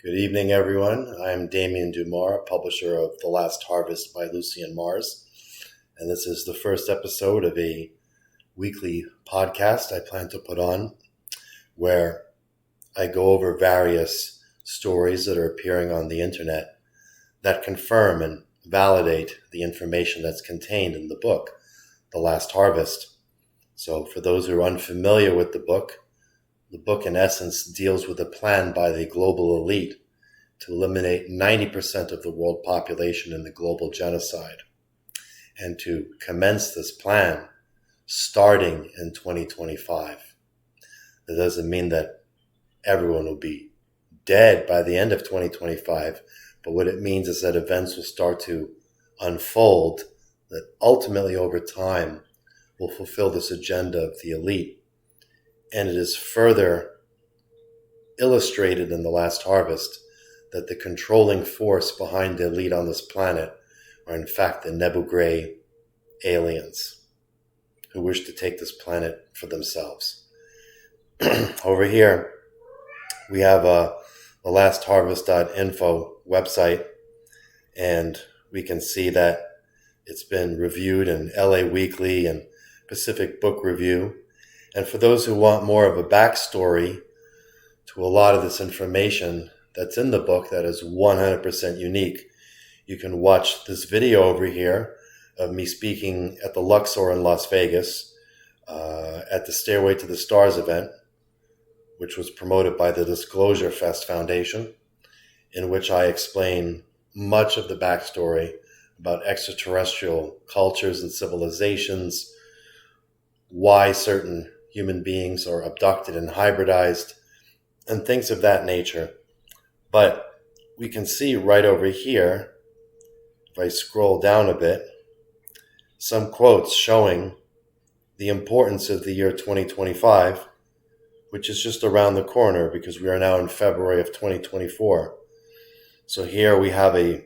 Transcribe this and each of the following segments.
Good evening, everyone. I'm Damien Dumar, publisher of The Last Harvest by Lucy and Mars, and this is the first episode of a weekly podcast I plan to put on where I go over various stories that are appearing on the internet that confirm and validate the information that's contained in the book, The Last Harvest. So for those who are unfamiliar with the book in essence deals with a plan by the global elite to eliminate 90% of the world population in the global genocide and to commence this plan starting in 2025. That doesn't mean that everyone will be dead by the end of 2025, but what it means is that events will start to unfold that ultimately over time will fulfill this agenda of the elite. And it is further illustrated in The Last Harvest that the controlling force behind the elite on this planet are in fact the Nebu-Gray aliens who wish to take this planet for themselves. Over here, we have the lastharvest.info website, and we can see that it's been reviewed in LA Weekly and Pacific Book Review. And for those who want more of a backstory to a lot of this information that's in the book that is 100% unique, you can watch this video over here of me speaking at the Luxor in Las Vegas at the Stairway to the Stars event, which was promoted by the Disclosure Fest Foundation, in which I explain much of the backstory about extraterrestrial cultures and civilizations, why certain human beings are abducted and hybridized, and things of that nature. But we can see right over here, if I scroll down a bit, some quotes showing the importance of the year 2025, which is just around the corner because we are now in February of 2024. So here we have a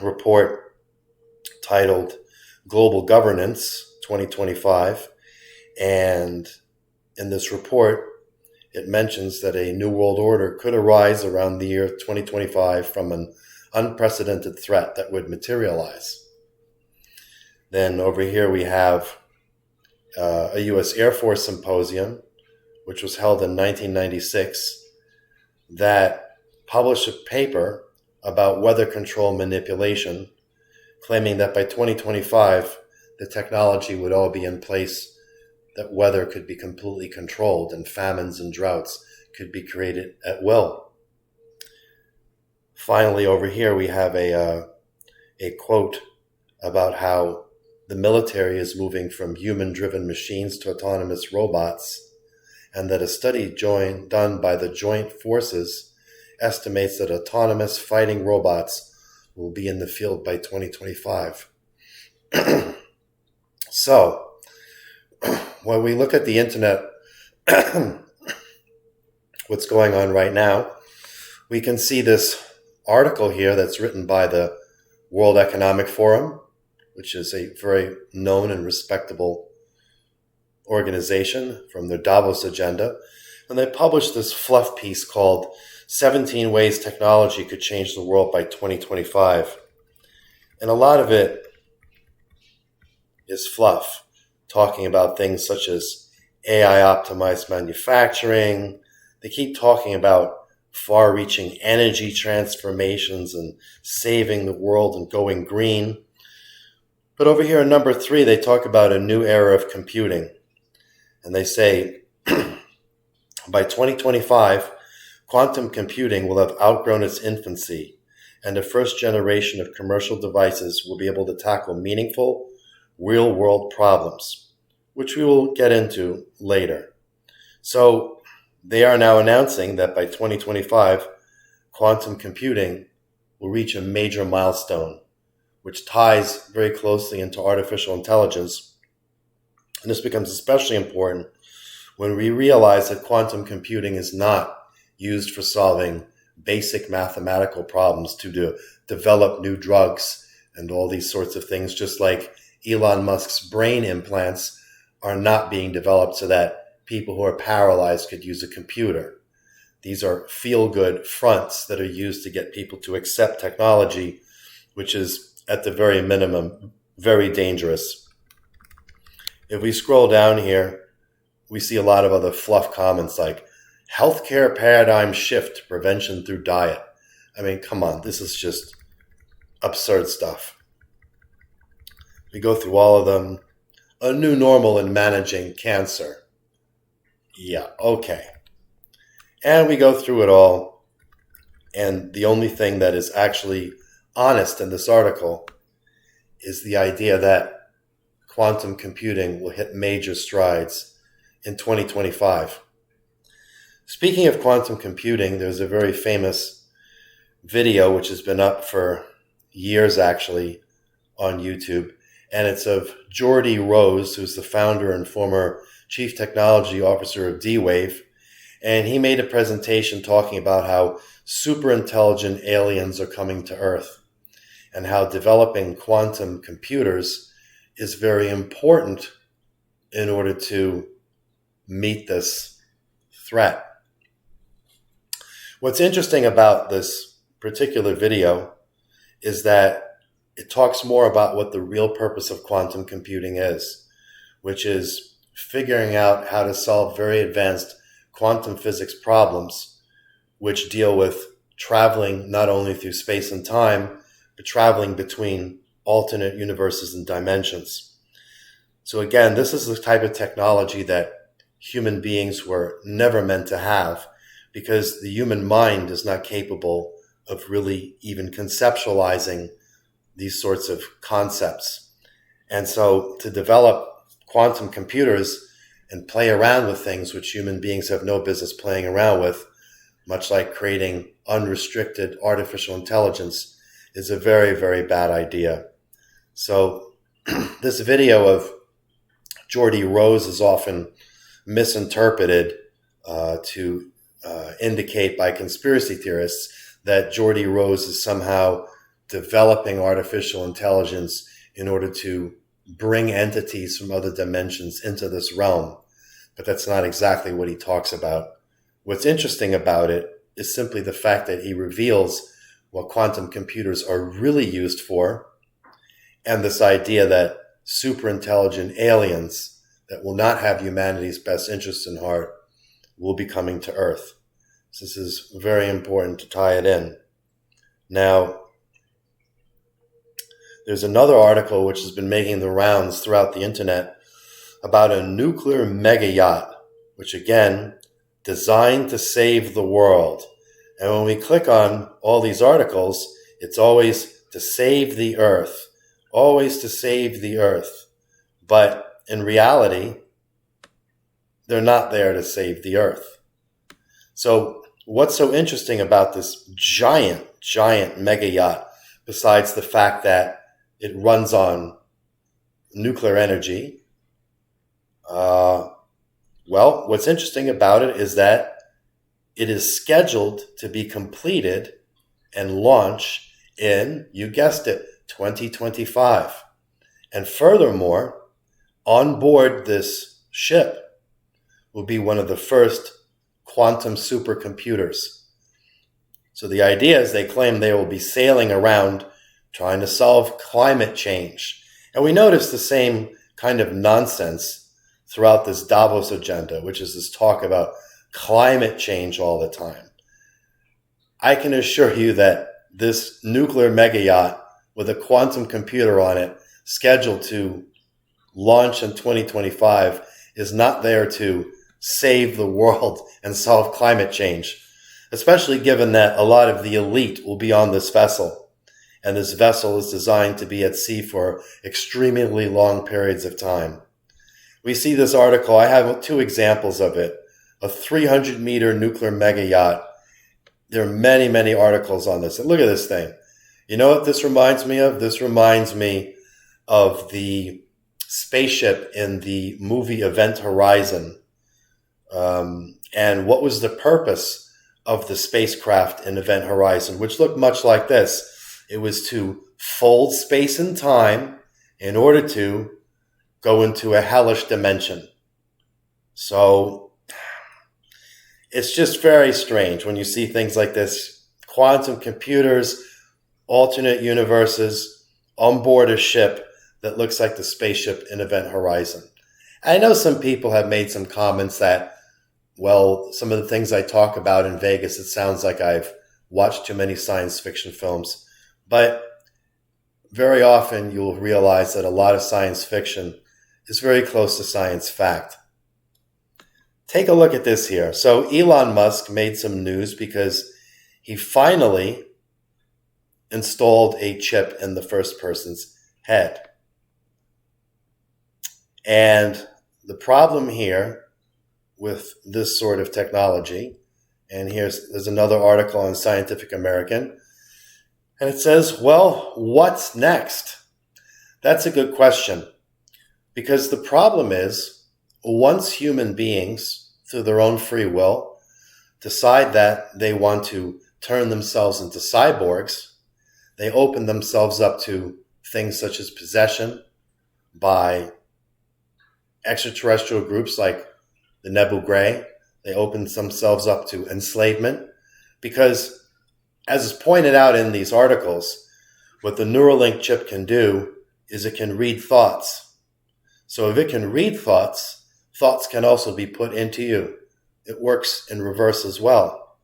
report titled Global Governance 2025, and in this report, it mentions that a new world order could arise around the year 2025 from an unprecedented threat that would materialize. Then over here we have a U.S. Air Force symposium, which was held in 1996, that published a paper about weather control manipulation, claiming that by 2025, the technology would all be in place that weather could be completely controlled and famines and droughts could be created at will. Finally, over here we have a quote about how the military is moving from human-driven machines to autonomous robots, and that a study done by the Joint Forces estimates that autonomous fighting robots will be in the field by 2025. So, when we look at the internet, what's going on right now, we can see this article here that's written by the World Economic Forum, which is a very known and respectable organization from their Davos agenda. And they published this fluff piece called 17 Ways Technology Could Change the World by 2025. And a lot of it is fluff, talking about things such as AI optimized manufacturing. They keep talking about far-reaching energy transformations and saving the world and going green. But over here in number 3, they talk about a new era of computing. And they say, by 2025, quantum computing will have outgrown its infancy, and the first generation of commercial devices will be able to tackle meaningful, real-world problems, which we will get into later. So they are now announcing that by 2025, quantum computing will reach a major milestone, which ties very closely into artificial intelligence. And this becomes especially important when we realize that quantum computing is not used for solving basic mathematical problems to develop new drugs and all these sorts of things, just like Elon Musk's brain implants are not being developed so that people who are paralyzed could use a computer. These are feel-good fronts that are used to get people to accept technology, which is, at the very minimum, very dangerous. If we scroll down here, we see a lot of other fluff comments like, healthcare paradigm shift, prevention through diet. I mean, come on, this is just absurd stuff. We go through all of them. A new normal in managing cancer. Yeah, okay. And we go through it all. And the only thing that is actually honest in this article is the idea that quantum computing will hit major strides in 2025. Speaking of quantum computing, there's a very famous video which has been up for years actually on YouTube, and it's of Geordie Rose, who's the founder and former chief technology officer of D-Wave, and he made a presentation talking about how super intelligent aliens are coming to Earth and how developing quantum computers is very important in order to meet this threat. What's interesting about this particular video is that it talks more about what the real purpose of quantum computing is, which is figuring out how to solve very advanced quantum physics problems, which deal with traveling not only through space and time, but traveling between alternate universes and dimensions. So again, this is the type of technology that human beings were never meant to have, because the human mind is not capable of really even conceptualizing these sorts of concepts. And so to develop quantum computers and play around with things which human beings have no business playing around with, much like creating unrestricted artificial intelligence, is a very, very bad idea. So this video of Geordie Rose is often misinterpreted to indicate by conspiracy theorists that Geordie Rose is somehow developing artificial intelligence in order to bring entities from other dimensions into this realm. But that's not exactly what he talks about. What's interesting about it is simply the fact that he reveals what quantum computers are really used for, and this idea that super intelligent aliens that will not have humanity's best interests in heart will be coming to Earth. So this is very important to tie it in. Now, there's another article which has been making the rounds throughout the internet about a nuclear mega yacht, which again, designed to save the world. And when we click on all these articles, it's always to save the Earth, always to save the Earth. But in reality, they're not there to save the Earth. So what's so interesting about this giant mega yacht, besides the fact that it runs on nuclear energy? Well, what's interesting about it is that it is scheduled to be completed and launched in, you guessed it, 2025. And furthermore, on board this ship will be one of the first quantum supercomputers. So the idea is they claim they will be sailing around trying to solve climate change. And we notice the same kind of nonsense throughout this Davos agenda, which is this talk about climate change all the time. I can assure you that this nuclear mega yacht with a quantum computer on it, scheduled to launch in 2025, is not there to save the world and solve climate change, especially given that a lot of the elite will be on this vessel. And this vessel is designed to be at sea for extremely long periods of time. We see this article, I have two examples of it, a 300-meter nuclear mega yacht. There are many, many articles on this. And look at this thing. You know what this reminds me of? This reminds me of the spaceship in the movie Event Horizon. And what was the purpose of the spacecraft in Event Horizon, which looked much like this? It was to fold space and time in order to go into a hellish dimension. So it's just very strange when you see things like this. Quantum computers, alternate universes, on board a ship that looks like the spaceship in Event Horizon. I know some people have made some comments that, well, some of the things I talk about in Vegas, it sounds like I've watched too many science fiction films. But very often you'll realize that a lot of science fiction is very close to science fact. Take a look at this here. So Elon Musk made some news because he finally installed a chip in the first person's head. And the problem here with this sort of technology, and there's another article on Scientific American, and it says, well, what's next? That's a good question, because the problem is, once human beings, through their own free will, decide that they want to turn themselves into cyborgs, they open themselves up to things such as possession by extraterrestrial groups like the Nebu Gray. They open themselves up to enslavement because, as is pointed out in these articles, what the Neuralink chip can do is it can read thoughts. So if it can read thoughts, thoughts can also be put into you. It works in reverse as well.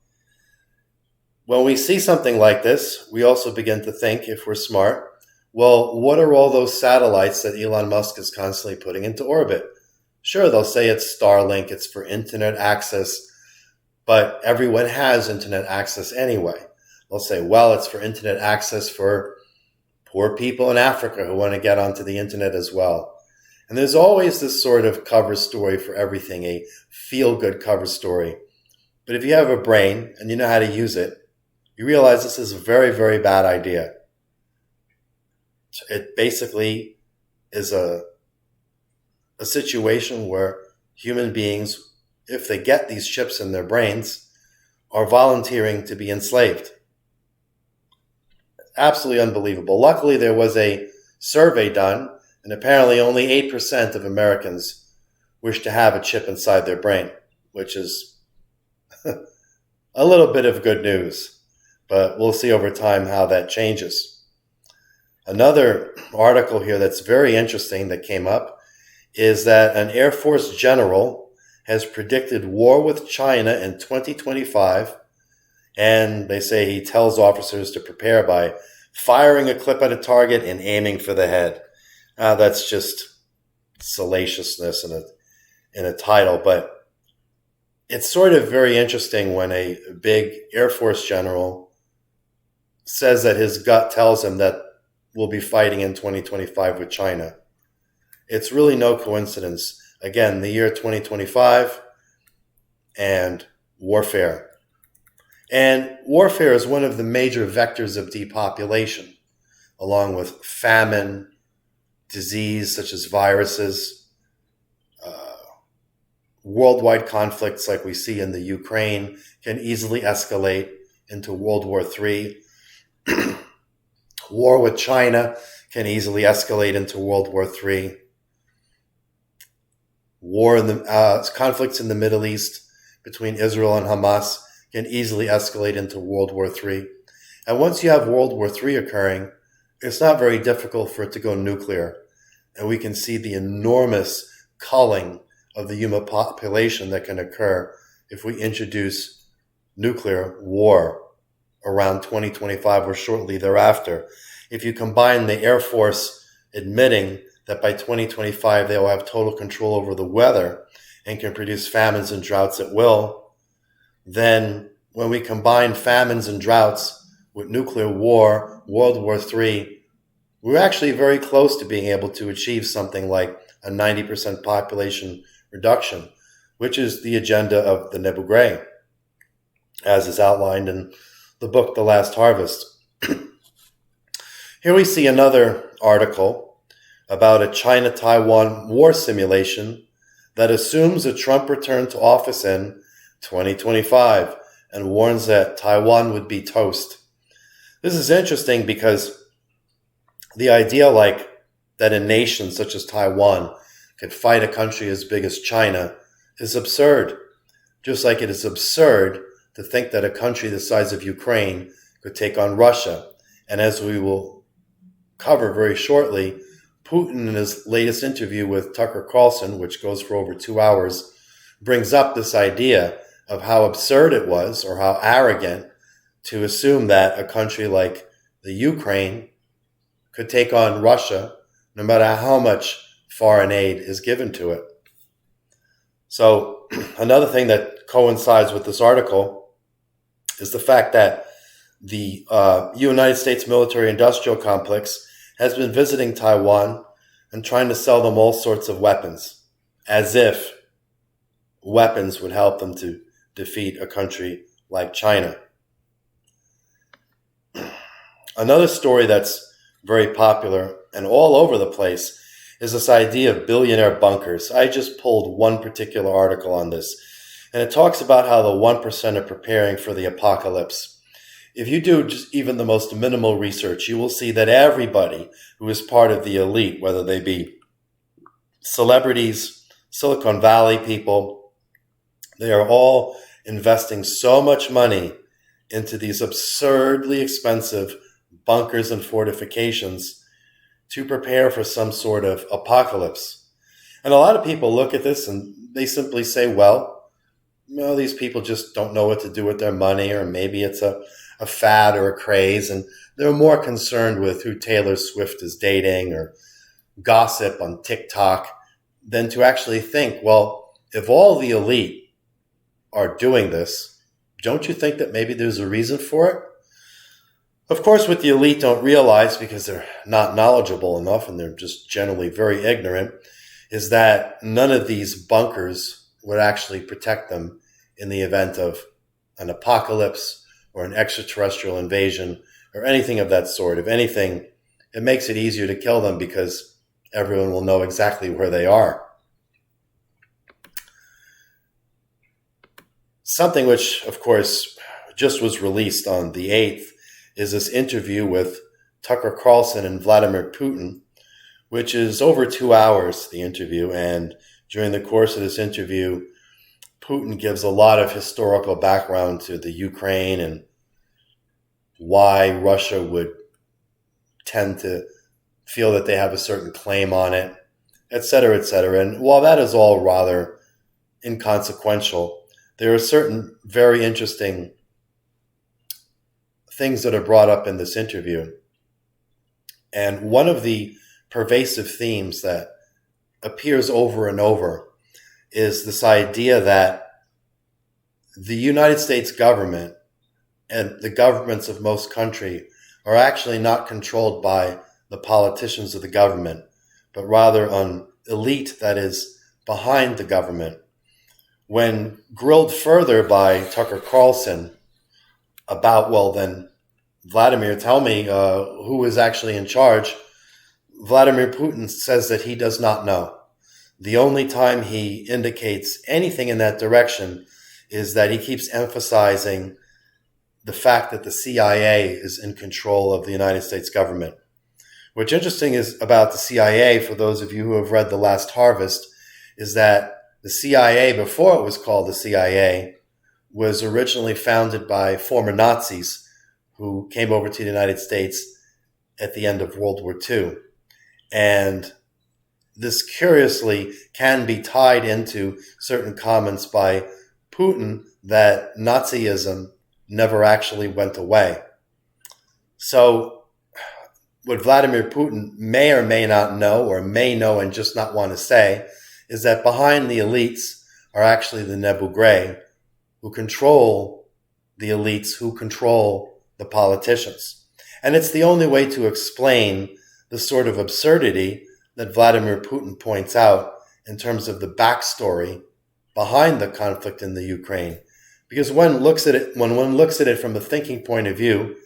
When we see something like this, we also begin to think, if we're smart, well, what are all those satellites that Elon Musk is constantly putting into orbit? Sure, they'll say it's Starlink, it's for internet access, but everyone has internet access anyway. They'll say, well, it's for internet access for poor people in Africa who want to get onto the internet as well. And there's always this sort of cover story for everything, a feel-good cover story. But if you have a brain and you know how to use it, you realize this is a very, very bad idea. It basically is a situation where human beings, if they get these chips in their brains, are volunteering to be enslaved. Absolutely unbelievable. Luckily, there was a survey done, and apparently only 8% of Americans wish to have a chip inside their brain, which is a little bit of good news. But we'll see over time how that changes. Another article here that's very interesting that came up is that an Air Force general has predicted war with China in 2025, and they say he tells officers to prepare by firing a clip at a target and aiming for the head. That's just salaciousness in a title, but it's sort of very interesting when a big Air Force general says that his gut tells him that we'll be fighting in 2025 with China. It's really no coincidence. Again, the year 2025 and warfare. And warfare is one of the major vectors of depopulation, along with famine, disease such as viruses, worldwide conflicts like we see in the Ukraine can easily escalate into World War III. War with China can easily escalate into World War III. Conflicts in the Middle East between Israel and Hamas can easily escalate into World War III. And once you have World War III occurring, it's not very difficult for it to go nuclear. And we can see the enormous culling of the human population that can occur if we introduce nuclear war around 2025 or shortly thereafter. If you combine the Air Force admitting that by 2025 they will have total control over the weather and can produce famines and droughts at will, then when we combine famines and droughts with nuclear war, World War III, we're actually very close to being able to achieve something like a 90% population reduction, which is the agenda of the Nebu Gray, as is outlined in the book, The Last Harvest. Here we see another article about a China-Taiwan war simulation that assumes a Trump return to office in 2025 and warns that Taiwan would be toast. This is interesting because the idea that a nation such as Taiwan could fight a country as big as China is absurd. just like it is absurd to think that a country the size of Ukraine could take on Russia. And as we will cover very shortly, Putin, in his latest interview with Tucker Carlson, which goes for over 2 hours, brings up this idea of how absurd it was, or how arrogant, to assume that a country like the Ukraine could take on Russia no matter how much foreign aid is given to it. So another thing that coincides with this article is the fact that the United States military-industrial complex has been visiting Taiwan and trying to sell them all sorts of weapons, as if weapons would help them to defeat a country like China. Another story that's very popular and all over the place is this idea of billionaire bunkers. I just pulled one particular article on this, and it talks about how the 1% are preparing for the apocalypse. If you do just even the most minimal research, you will see that everybody who is part of the elite, whether they be celebrities, Silicon Valley people, they are all investing so much money into these absurdly expensive bunkers and fortifications to prepare for some sort of apocalypse. And a lot of people look at this and they simply say, well, these people just don't know what to do with their money, or maybe it's a fad or a craze, and they're more concerned with who Taylor Swift is dating or gossip on TikTok than to actually think, well, if all the elite are doing this, don't you think that maybe there's a reason for it? Of course, what the elite don't realize, because they're not knowledgeable enough and they're just generally very ignorant, is that none of these bunkers would actually protect them in the event of an apocalypse or an extraterrestrial invasion or anything of that sort. If anything, it makes it easier to kill them because everyone will know exactly where they are. Something which, of course, just was released on the 8th is this interview with Tucker Carlson and Vladimir Putin, which is over 2 hours, the interview. And during the course of this interview, Putin gives a lot of historical background to the Ukraine and why Russia would tend to feel that they have a certain claim on it, et cetera, et cetera. And while that is all rather inconsequential, there are certain very interesting things that are brought up in this interview. And one of the pervasive themes that appears over and over is this idea that the United States government and the governments of most countries are actually not controlled by the politicians of the government, but rather an elite that is behind the government. When grilled further by Tucker Carlson about, well, then, Vladimir, tell me who is actually in charge, Vladimir Putin says that he does not know. The only time he indicates anything in that direction is that he keeps emphasizing the fact that the CIA is in control of the United States government. What's interesting is about the CIA, for those of you who have read The Last Harvest, is that the CIA, before it was called the CIA, was originally founded by former Nazis who came over to the United States at the end of World War II. And this curiously can be tied into certain comments by Putin that Nazism never actually went away. So what Vladimir Putin may or may not know, or may know and just not want to say, is that behind the elites are actually the Nebugré, who control the elites, who control the politicians. And it's the only way to explain the sort of absurdity that Vladimir Putin points out in terms of the backstory behind the conflict in the Ukraine. Because when one looks at it from a thinking point of view,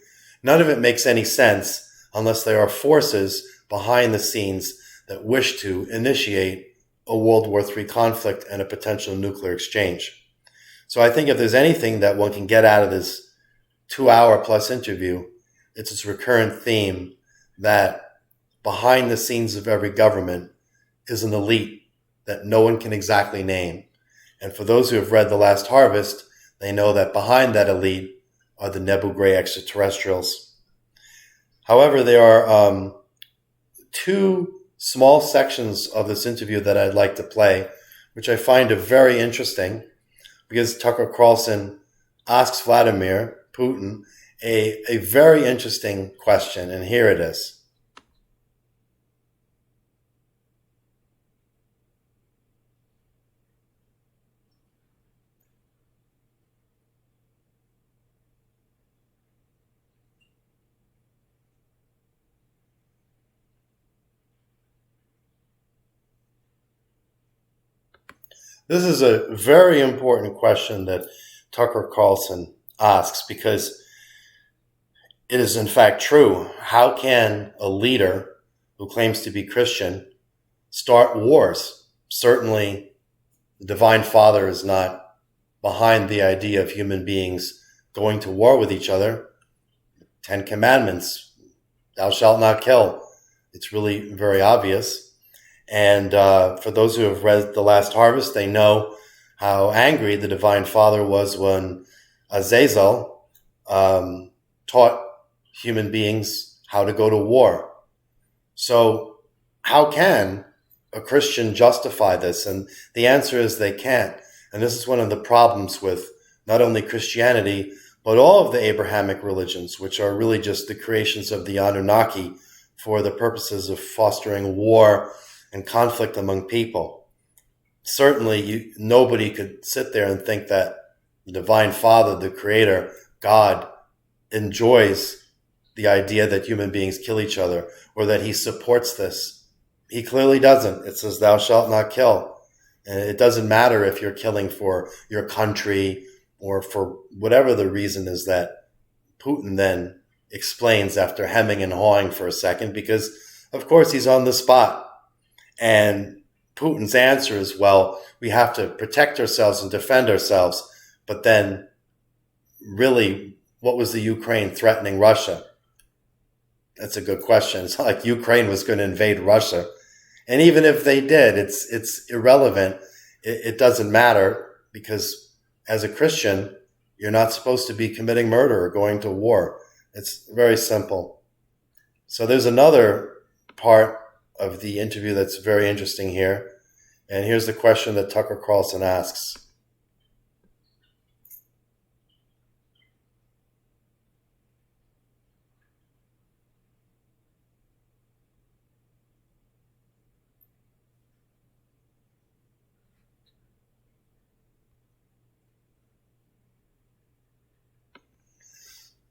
none of it makes any sense unless there are forces behind the scenes that wish to initiate a World War III conflict and a potential nuclear exchange. So I think if there's anything that one can get out of this 2-hour plus interview, it's this recurrent theme that behind the scenes of every government is an elite that no one can exactly name. And for those who have read The Last Harvest, they know that behind that elite are the Nebu Gray extraterrestrials. However, there are two small sections of this interview that I'd like to play, which I find are very interesting, because Tucker Carlson asks Vladimir Putin a very interesting question, and here it is. This is a very important question that Tucker Carlson asks, because it is in fact true. How can a leader who claims to be Christian start wars? Certainly, the Divine Father is not behind the idea of human beings going to war with each other. 10 Commandments, thou shalt not kill. It's really very obvious. And for those who have read The Last Harvest, they know how angry the Divine Father was when Azazel taught human beings how to go to war. So how can a Christian justify this? And the answer is they can't. And this is one of the problems with not only Christianity, but all of the Abrahamic religions, which are really just the creations of the Anunnaki for the purposes of fostering war and conflict among people. Certainly, nobody could sit there and think that the Divine Father, the Creator, God, enjoys the idea that human beings kill each other, or that he supports this. He clearly doesn't. It says, thou shalt not kill. And it doesn't matter if you're killing for your country or for whatever the reason is that Putin then explains after hemming and hawing for a second, because, of course, he's on the spot. And Putin's answer is, well, we have to protect ourselves and defend ourselves. But then, really, what was the Ukraine threatening Russia? That's a good question. It's not like Ukraine was going to invade Russia. And even if they did, it's irrelevant. It doesn't matter, because as a Christian, you're not supposed to be committing murder or going to war. It's very simple. So there's another part of the interview that's very interesting here. And here's the question that Tucker Carlson asks.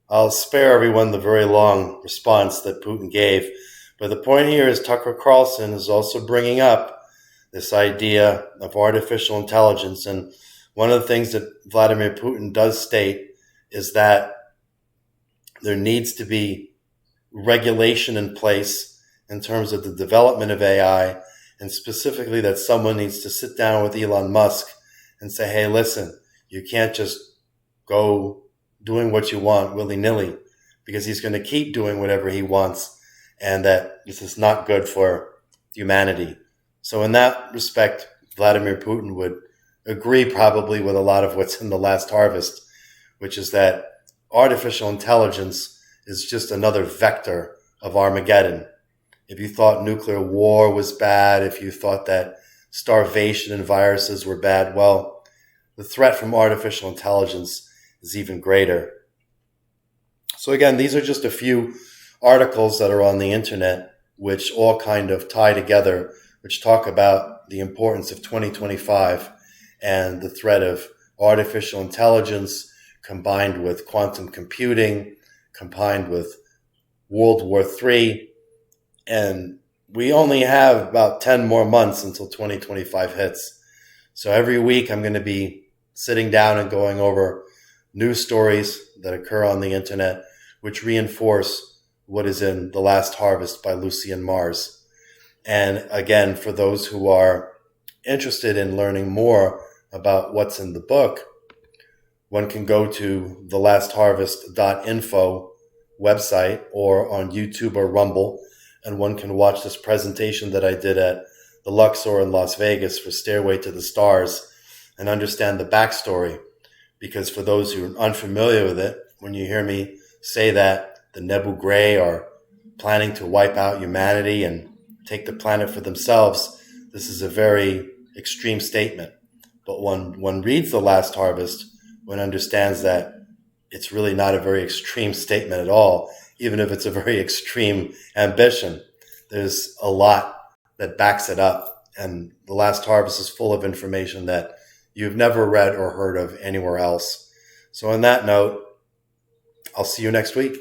I'll spare everyone the very long response that Putin gave. But the point here is Tucker Carlson is also bringing up this idea of artificial intelligence. And one of the things that Vladimir Putin does state is that there needs to be regulation in place in terms of the development of AI, and specifically that someone needs to sit down with Elon Musk and say, hey, listen, you can't just go doing what you want willy-nilly, because he's going to keep doing whatever he wants, and that this is not good for humanity. So in that respect, Vladimir Putin would agree probably with a lot of what's in The Last Harvest, which is that artificial intelligence is just another vector of Armageddon. If you thought nuclear war was bad, if you thought that starvation and viruses were bad, well, the threat from artificial intelligence is even greater. So again, these are just a few articles that are on the internet, which all kind of tie together, which talk about the importance of 2025 and the threat of artificial intelligence combined with quantum computing, combined with World War III. And we only have about 10 more months until 2025 hits. So every week I'm going to be sitting down and going over news stories that occur on the internet, which reinforce what is in The Last Harvest by Lucien Mars. And again, for those who are interested in learning more about what's in the book, one can go to thelastharvest.info website or on YouTube or Rumble, and one can watch this presentation that I did at the Luxor in Las Vegas for Stairway to the Stars and understand the backstory. Because for those who are unfamiliar with it, when you hear me say that the Nebu Gray are planning to wipe out humanity and take the planet for themselves, this is a very extreme statement. But when one reads The Last Harvest, one understands that it's really not a very extreme statement at all, even if it's a very extreme ambition. There's a lot that backs it up. And The Last Harvest is full of information that you've never read or heard of anywhere else. So on that note, I'll see you next week.